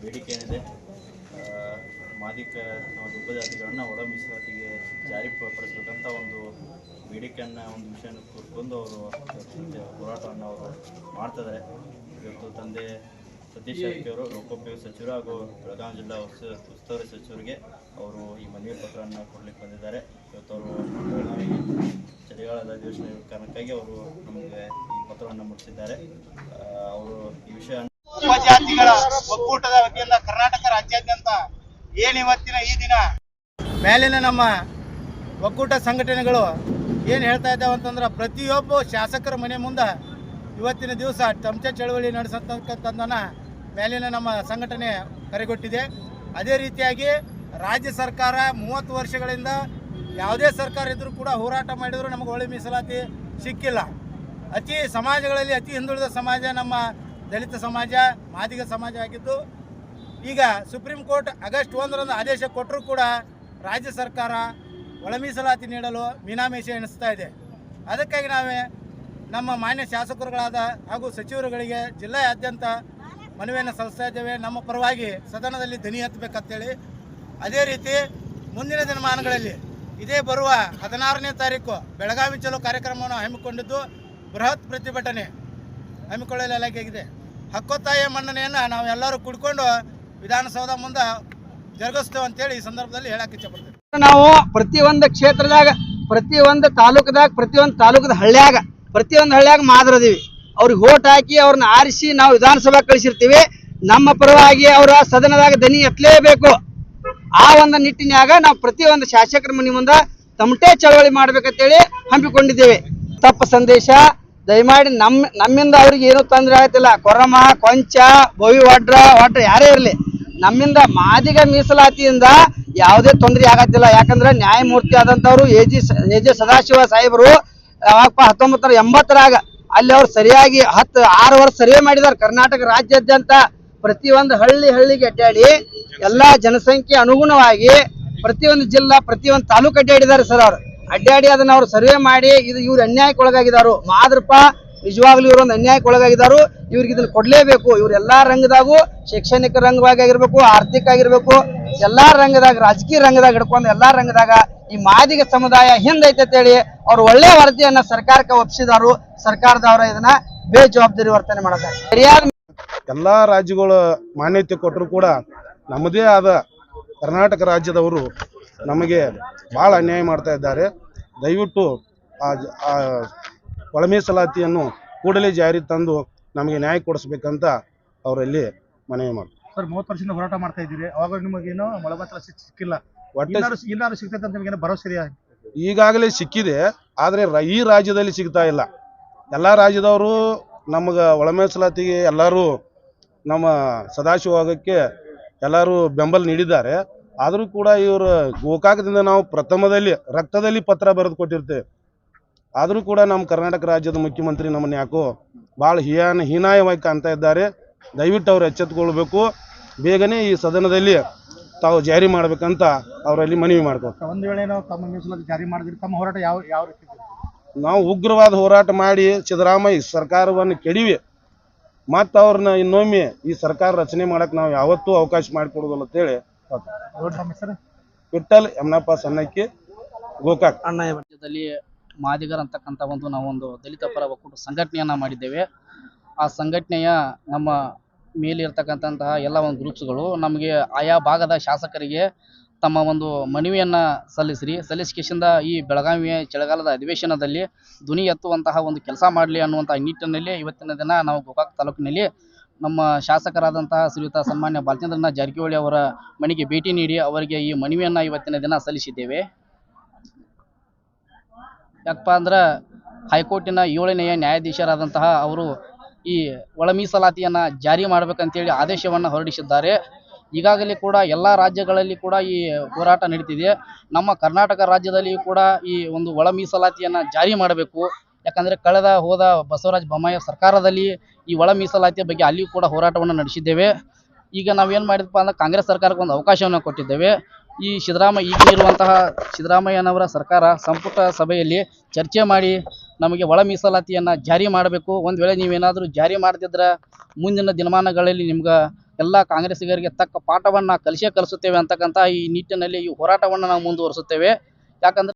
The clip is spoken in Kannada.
ಬೇಡಿಕೆ ಏನಿದೆ ಮಾದಿಗ ಸಮಾಜ ಉಪಜಾತಿಗಳನ್ನು ಒಳ ಮೀಸಲಾತಿಗೆ ಜಾರಿಪಡಿಸಬೇಕಂತ ಒಂದು ಬೇಡಿಕೆಯನ್ನು ಒಂದು ವಿಷಯವನ್ನು ಕೂರ್ಕೊಂಡು ಅವರು ಹೋರಾಟವನ್ನು ಅವರು ಮಾಡ್ತಿದ್ದಾರೆ. ಇವತ್ತು ತಂದೆ ಸತೀಶ್ ಜಾರಕಿಹೊಳಿ ಅವರು ಲೋಕೋಪಯೋಗಿ ಸಚಿವರು ಹಾಗೂ ಬೆಳಗಾವಿ ಜಿಲ್ಲಾ ಉಸ್ತುವಾರಿ ಸಚಿವರಿಗೆ ಅವರು ಈ ಮನವಿ ಪತ್ರವನ್ನು ಕೊಡಲಿಕ್ಕೆ ಬಂದಿದ್ದಾರೆ. ಇವತ್ತು ಅವರು ಬೆಳಗಾವಿ ಚಳಿಗಾಲದ ಅಧಿವೇಶನ ಕಾರಣಕ್ಕಾಗಿ ಅವರು ನಮಗೆ ಈ ಪತ್ರವನ್ನು ಮುಟ್ಟಿಸಿದ್ದಾರೆ. ಅವರು ಈ ವಿಷಯ ಉಪಜಾತಿಗಳ ಒಕ್ಕೂಟದ ವತಿಯಿಂದ ಕರ್ನಾಟಕ ರಾಜ್ಯಾದ್ಯಂತ ಏನು ಇವತ್ತಿನ ಈ ದಿನ ಮೇಲಿನ ನಮ್ಮ ಒಕ್ಕೂಟ ಸಂಘಟನೆಗಳು ಏನು ಹೇಳ್ತಾ ಇದ್ದಾವೆ ಅಂತಂದ್ರೆ, ಪ್ರತಿಯೊಬ್ಬ ಶಾಸಕರ ಮನೆ ಮುಂದೆ ಇವತ್ತಿನ ದಿವಸ ಟಮಟೆ ಚಳವಳಿ ನಡೆಸತಕ್ಕಂಥದ್ದನ್ನು ಮೇಲಿನ ನಮ್ಮ ಸಂಘಟನೆ ಕರೆಗೊಟ್ಟಿದೆ. ಅದೇ ರೀತಿಯಾಗಿ ರಾಜ್ಯ ಸರ್ಕಾರ 30 ವರ್ಷಗಳಿಂದ ಯಾವುದೇ ಸರ್ಕಾರ ಇದ್ದರೂ ಕೂಡ ಹೋರಾಟ ಮಾಡಿದರೂ ನಮಗೆ ಒಳ ಮೀಸಲಾತಿ ಸಿಕ್ಕಿಲ್ಲ. ಅತಿ ಸಮಾಜಗಳಲ್ಲಿ ಅತಿ ಹಿಂದುಳಿದ ಸಮಾಜ ನಮ್ಮ ದಲಿತ ಸಮಾಜ, ಮಾದಿಗ ಸಮಾಜ ಆಗಿದ್ದು, ಈಗ ಸುಪ್ರೀಂ ಕೋರ್ಟ್ ಆಗಸ್ಟ್ 1ರಂದು ಆದೇಶ ಕೊಟ್ಟರೂ ಕೂಡ ರಾಜ್ಯ ಸರ್ಕಾರ ಒಳ ಮೀಸಲಾತಿ ನೀಡಲು ಮೀನಾಮೇಷ ಎಣಿಸ್ತಾ ಇದೆ. ಅದಕ್ಕಾಗಿ ನಾವೇ ನಮ್ಮ ಮಾನ್ಯ ಶಾಸಕರುಗಳಾದ ಹಾಗೂ ಸಚಿವರುಗಳಿಗೆ ಜಿಲ್ಲೆಯಾದ್ಯಂತ ಮನವಿಯನ್ನು ಸಲ್ಲಿಸ್ತಾ ಇದ್ದೇವೆ. ನಮ್ಮ ಪರವಾಗಿ ಸದನದಲ್ಲಿ ಧ್ವನಿ ಎತ್ತಬೇಕಂತೇಳಿ. ಅದೇ ರೀತಿ ಮುಂದಿನ ದಿನಮಾನಗಳಲ್ಲಿ ಇದೇ ಬರುವ 16ನೇ ತಾರೀಕು ಬೆಳಗಾವಿ ಚಲೋ ಕಾರ್ಯಕ್ರಮವನ್ನು ಹಮ್ಮಿಕೊಂಡಿದ್ದು ಬೃಹತ್ ಪ್ರತಿಭಟನೆ ಹಮ್ಮಿಕೊಳ್ಳಲಾಗಿದೆ. ಹಕ್ಕೊತ್ತಾಯ ಮನ್ನಣೆಯನ್ನು ನಾವೆಲ್ಲರೂ ಕುಡ್ಕೊಂಡು ವಿಧಾನಸೌಧ ಮುಂದೆ ಜರುಗಿಸ್ತೇವೆ ಅಂತೇಳಿ ಈ ಸಂದರ್ಭದಲ್ಲಿ ಹೇಳಕ್ಕೆ ಇಚ್ಛಪಡ್ತೇವೆ. ನಾವು ಪ್ರತಿಯೊಂದು ಕ್ಷೇತ್ರದಾಗ, ಪ್ರತಿಯೊಂದು ತಾಲೂಕದಾಗ, ಪ್ರತಿಯೊಂದು ತಾಲೂಕದ ಹಳ್ಳಿಯಾಗ, ಪ್ರತಿಯೊಂದು ಹಳ್ಳಿಯಾಗ ಮಾದ್ರದೀವಿ. ಅವ್ರಿಗೆ ಓಟ್ ಹಾಕಿ ಅವ್ರನ್ನ ಆರಿಸಿ ನಾವು ವಿಧಾನಸಭಾ ಕಳಿಸಿರ್ತೀವಿ. ನಮ್ಮ ಪರವಾಗಿ ಅವರ ಸದನದಾಗ ದನಿ ಎತ್ತಲೇಬೇಕು. ಆ ಒಂದು ನಿಟ್ಟಿನಾಗ ನಾವು ಪ್ರತಿಯೊಂದು ಶಾಸಕರ ಮನೆ ಮುಂದೆ ತಮಟೆ ಚಳವಳಿ ಮಾಡ್ಬೇಕಂತೇಳಿ ಹಮ್ಮಿಕೊಂಡಿದ್ದೇವೆ. ತಪ್ಪು ಸಂದೇಶ ದಯಮಾಡಿ ನಮ್ಮಿಂದ ಅವ್ರಿಗೆ ಏನೂ ತೊಂದರೆ ಆಗ್ತಿಲ್ಲ. ಕೊರಮ, ಕೊಂಚ, ಬೋವಿ ಒಡ್ರ ಯಾರೇ ಇರಲಿ, ನಮ್ಮಿಂದ ಮಾದಿಗ ಮೀಸಲಾತಿಯಿಂದ ಯಾವುದೇ ತೊಂದರೆ ಆಗತ್ತಿಲ್ಲ. ಯಾಕಂದ್ರೆ ನ್ಯಾಯಮೂರ್ತಿ ಆದಂಥವ್ರು ಎ ಜೆ ಸದಾಶಿವ ಸಾಹೇಬರು 1980ರಾಗ ಅಲ್ಲಿ ಅವ್ರು ಸರಿಯಾಗಿ 6 ವರ್ಷ ಸರ್ವೆ ಮಾಡಿದ್ದಾರೆ. ಕರ್ನಾಟಕ ರಾಜ್ಯಾದ್ಯಂತ ಪ್ರತಿಯೊಂದು ಹಳ್ಳಿಗೆ ಅಡ್ಡಾಡಿ ಎಲ್ಲಾ ಜನಸಂಖ್ಯೆ ಅನುಗುಣವಾಗಿ ಪ್ರತಿಯೊಂದು ಜಿಲ್ಲಾ, ಪ್ರತಿಯೊಂದು ತಾಲೂಕು ಅಡ್ಡಾಡಿದ್ದಾರೆ ಸರ್. ಅವ್ರು ಅಡ್ಡಾಡಿ ಅದನ್ನ ಅವ್ರು ಸರ್ವೆ ಮಾಡಿ ಇವ್ರು ಅನ್ಯಾಯಕ್ಕೆ ಒಳಗಾಗಿದ್ದಾರು. ಮಾದ್ರಪ್ಪ ನಿಜವಾಗ್ಲೂ ಇವ್ರೊಂದು ಅನ್ಯಾಯಕ್ಕೆ ಒಳಗಾಗಿದ್ದಾರು. ಇವ್ರಿಗೆ ಇದನ್ನ ಕೊಡ್ಲೇಬೇಕು. ಇವ್ರು ಎಲ್ಲಾ ರಂಗದಾಗೂ, ಶೈಕ್ಷಣಿಕ ರಂಗವಾಗಿ ಆಗಿರ್ಬೇಕು, ಆರ್ಥಿಕ ಆಗಿರ್ಬೇಕು, ಎಲ್ಲಾ ರಂಗದಾಗ, ರಾಜಕೀಯ ರಂಗದಾಗ ಹಿಡ್ಕೊಂಡು ಎಲ್ಲಾ ರಂಗದಾಗ ಈ ಮಾದಿಗ ಸಮುದಾಯ ಹಿಂದೈತೇಳಿ ಅವ್ರು ಒಳ್ಳೆ ವರದಿಯನ್ನ ಸರ್ಕಾರಕ್ಕೆ ಒಪ್ಪಿಸಿದಾರು. ಸರ್ಕಾರದವರ ಇದನ್ನ ಬೇಜವಾಬ್ದಾರಿ ವರ್ತನೆ ಮಾಡ್ತಾರೆ. ಸರಿಯಾದ ಎಲ್ಲಾ ರಾಜ್ಯಗಳು ಮಾನ್ಯತೆ ಕೊಟ್ಟರು ಕೂಡ ನಮ್ಮದೇ ಆದ ಕರ್ನಾಟಕ ರಾಜ್ಯದವರು ನಮಗೆ ಭಾಳ ಅನ್ಯಾಯ ಮಾಡ್ತಾ ಇದ್ದಾರೆ. ದಯವಿಟ್ಟು ಆ ಒಳ ಮೀಸಲಾತಿಯನ್ನು ಕೂಡಲೇ ಜಾರಿ ತಂದು ನಮಗೆ ನ್ಯಾಯ ಕೊಡಿಸ್ಬೇಕಂತ ಅವರಲ್ಲಿ ಮನವಿ ಮಾಡ್ತಾರೆ. ಸರ್, 30 ವರ್ಷದಿಂದ ಹೋರಾಟ ಮಾಡ್ತಾ ಇದ್ದೀರಿ. ಅವಾಗ ನಿಮಗೇನೋ ಒಳಮೀಸಲಾತಿ ಸಿಕ್ಕಿಲ್ಲ. ಏನಾದ್ರು ಸಿಗ್ತೈತೆ ಅಂತ ನಿಮಗೇನೋ ಭರವಸೆ ಇದೆಯಾ? ಈಗಾಗಲೇ ಸಿಕ್ಕಿದೆ, ಆದರೆ ಈ ರಾಜ್ಯದಲ್ಲಿ ಸಿಗ್ತಾ ಇಲ್ಲ. ಎಲ್ಲ ರಾಜ್ಯದವರು ನಮಗೆ ಒಳ ಮೀಸಲಾತಿಗೆ ಎಲ್ಲರೂ ನಮ್ಮ ಸದಾಶಿವಕ್ಕೆ ಎಲ್ಲರೂ ಬೆಂಬಲ ನೀಡಿದ್ದಾರೆ. ಆದರೂ ಕೂಡ ಇವರು ಗೋಕಾಕದಿಂದ ನಾವು ಪ್ರಥಮದಲ್ಲಿ ರಕ್ತದಲ್ಲಿ ಪತ್ರ ಬರೆದು ಕೊಟ್ಟಿರ್ತೇವೆ. ಆದರೂ ಕೂಡ ನಮ್ಮ ಕರ್ನಾಟಕ ರಾಜ್ಯದ ಮುಖ್ಯಮಂತ್ರಿ ನಮ್ಮನ್ನು ಯಾಕೋ ಭಾಳ ಹೀನಾಯವಾಗಿ ಕಾಣ್ತಾ ಇದ್ದಾರೆ. ದಯವಿಟ್ಟು ಅವ್ರು ಎಚ್ಚೆತ್ತುಕೊಳ್ಬೇಕು. ಬೇಗನೆ ಈ ಸದನದಲ್ಲಿ ತಾವು ಜಾರಿ ಮಾಡ್ಬೇಕಂತ ಅವರಲ್ಲಿ ಮನವಿ ಮಾಡ್ಕೊಳ್ತಾರೆ. ಒಂದು ವೇಳೆ ನಾವು ತಮ್ಮ ಮೀಸಲಾತಿ ಜಾರಿ ಮಾಡಿದ್ರೆ ತಮ್ಮ ಹೋರಾಟ ಯಾವ ರೀತಿ? ನಾವು ಉಗ್ರವಾದ ಹೋರಾಟ ಮಾಡಿ ಸಿದ್ದರಾಮಯ್ಯ ಸರ್ಕಾರವನ್ನು ಕೆಡಿವಿ ಮತ್ತು ಅವ್ರನ್ನ ಇನ್ನೊಮ್ಮೆ ಈ ಸರ್ಕಾರ ರಚನೆ ಮಾಡಕ್ಕೆ ನಾವು ಯಾವತ್ತೂ ಅವಕಾಶ ಮಾಡಿಕೊಡೋದಿಲ್ಲ ಅಂತೇಳಿ ವಿಠಲ್ ಯಮನಪ್ಪ ಸನ್ನಕ್ಕಿ, ಗೋಕಾಕ್. ರಾಜ್ಯದಲ್ಲಿ ಮಾದಿಗರ್ ಅಂತಕ್ಕಂಥ ನಾವೊಂದು ದಲಿತ ಪರ ಒಕ್ಕೂಟ ಸಂಘಟನೆಯನ್ನ ಮಾಡಿದ್ದೇವೆ. ಆ ಸಂಘಟನೆಯ ನಮ್ಮ ಮೇಲಿರ್ತಕ್ಕಂತಹ ಎಲ್ಲ ಒಂದು ಗ್ರೂಪ್ಸ್ಗಳು ನಮಗೆ ಆಯಾ ಭಾಗದ ಶಾಸಕರಿಗೆ ತಮ್ಮ ಒಂದು ಮನವಿಯನ್ನು ಸಲ್ಲಿಸಿಕೆಯಿಂದ ಈ ಬೆಳಗಾವಿಯ ಚಳಿಗಾಲದ ಅಧಿವೇಶನದಲ್ಲಿ ಧ್ವನಿ ಎತ್ತುವಂತಹ ಒಂದು ಕೆಲಸ ಮಾಡಲಿ ಅನ್ನುವಂಥ ನಿಟ್ಟಿನಲ್ಲಿ ಇವತ್ತಿನ ದಿನ ನಾವು ಗೋಕಾಕ್ ತಾಲೂಕಿನಲ್ಲಿ ನಮ್ಮ ಶಾಸಕರಾದಂತಹ ಶ್ರೀಯುತ ಸನ್ಮಾನ್ಯ ಬಾಲಚಂದ್ರನ ಜಾರಕಿಹೊಳಿ ಅವರ ಮನೆಗೆ ಭೇಟಿ ನೀಡಿ ಅವರಿಗೆ ಈ ಮನವಿಯನ್ನು ಇವತ್ತಿನ ದಿನ ಸಲ್ಲಿಸಿದ್ದೇವೆ. ಯಾಕಪ್ಪ ಅಂದ್ರೆ ಹೈಕೋರ್ಟಿನ 7ನೇ ನ್ಯಾಯಾಧೀಶರಾದಂತಹ ಅವರು ಈ ಒಳ ಮೀಸಲಾತಿಯನ್ನು ಜಾರಿ ಮಾಡಬೇಕಂತೇಳಿ ಆದೇಶವನ್ನು ಹೊರಡಿಸಿದ್ದಾರೆ. ಈಗಾಗಲೇ ಕೂಡ ಎಲ್ಲ ರಾಜ್ಯಗಳಲ್ಲಿ ಕೂಡ ಈ ಹೋರಾಟ ನಡೀತಿದೆ. ನಮ್ಮ ಕರ್ನಾಟಕ ರಾಜ್ಯದಲ್ಲಿ ಕೂಡ ಈ ಒಂದು ಒಳ ಮೀಸಲಾತಿಯನ್ನು ಜಾರಿ ಮಾಡಬೇಕು. ಯಾಕಂದರೆ ಹೋದ ಬಸವರಾಜ ಬೊಮ್ಮಾಯಿ ಸರ್ಕಾರದಲ್ಲಿ ಈ ಒಳ ಮೀಸಲಾತಿಯ ಬಗ್ಗೆ ಅಲ್ಲಿಯೂ ಕೂಡ ಹೋರಾಟವನ್ನು ನಡೆಸಿದ್ದೇವೆ. ಈಗ ನಾವೇನು ಮಾಡಿದಪ್ಪ ಅಂದ್ರೆ ಕಾಂಗ್ರೆಸ್ ಸರ್ಕಾರಕ್ಕೆ ಒಂದು ಅವಕಾಶವನ್ನು ಕೊಟ್ಟಿದ್ದೇವೆ. ಈ ಇರುವಂತಹ ಸಿದ್ದರಾಮಯ್ಯನವರ ಸರ್ಕಾರ ಸಂಪುಟ ಸಭೆಯಲ್ಲಿ ಚರ್ಚೆ ಮಾಡಿ ನಮಗೆ ಒಳ ಮೀಸಲಾತಿಯನ್ನು ಜಾರಿ ಮಾಡಬೇಕು. ಒಂದು ವೇಳೆ ನೀವೇನಾದರೂ ಜಾರಿ ಮಾಡದಿದ್ರೆ ಮುಂದಿನ ದಿನಮಾನಗಳಲ್ಲಿ ನಿಮ್ಗೆ ಎಲ್ಲ ಕಾಂಗ್ರೆಸ್ಸಿಗರಿಗೆ ತಕ್ಕ ಪಾಠವನ್ನು ಕಲಿಸುತ್ತೇವೆ ಅಂತಕ್ಕಂಥ ಈ ನಿಟ್ಟಿನಲ್ಲಿ ಈ ಹೋರಾಟವನ್ನು ನಾವು ಮುಂದುವರಿಸುತ್ತೇವೆ. ಯಾಕಂದ್ರೆ